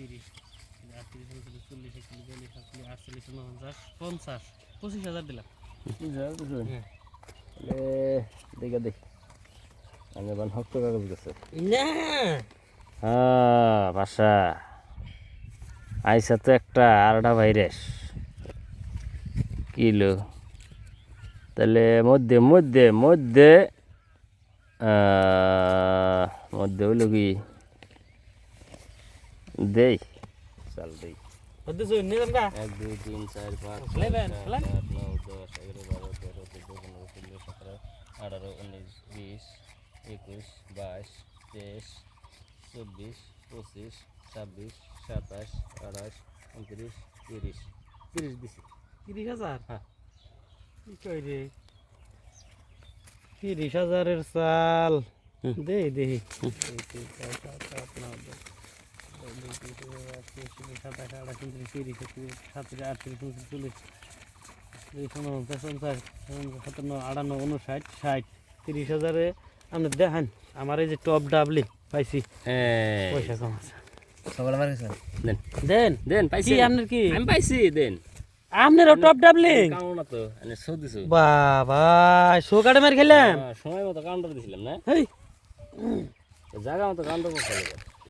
30 38 39 40 41 42 43 44 49 50 25,000 দিলাম। হ্যাঁ দেখা দেখ আমি বান হক্ত কাগজ গেছে না হ্যাঁ বাসা আইসা তো একটা আরটা ভাইরাস কিলো তাহলে মধ্যে মধ্যে মধ্যে মধ্যে হইল কি দেই চাল দেই কত শুন নিলাম কা 1 2 3 4 5 খেলেন 6 খেলেন 7 8 9 10 11 12 13 14 15 16 17 18 19 20 21 22 23 24 25 26 27 28 29 30 30 দিছি 30,000 হ্যাঁ কি কই রে 30,000 চাল দে দে 30,000 আপনি দেখেন আমার এই যে টপ ডাবলি পাইছি পয়সা কম আছে সকালে মার গেছেন দেন দেন দেন পাইছি কি আপনার কি আমি পাইছি দেন আপনারও টপ ডাবলি কাউন্ট না তো এনে সৌ দিছো বাবা শোকাটে মার খেলাম সময় মতো কাউন্টার দিছিলাম না হেই জায়গা মতো কাউন্টার করতে হবে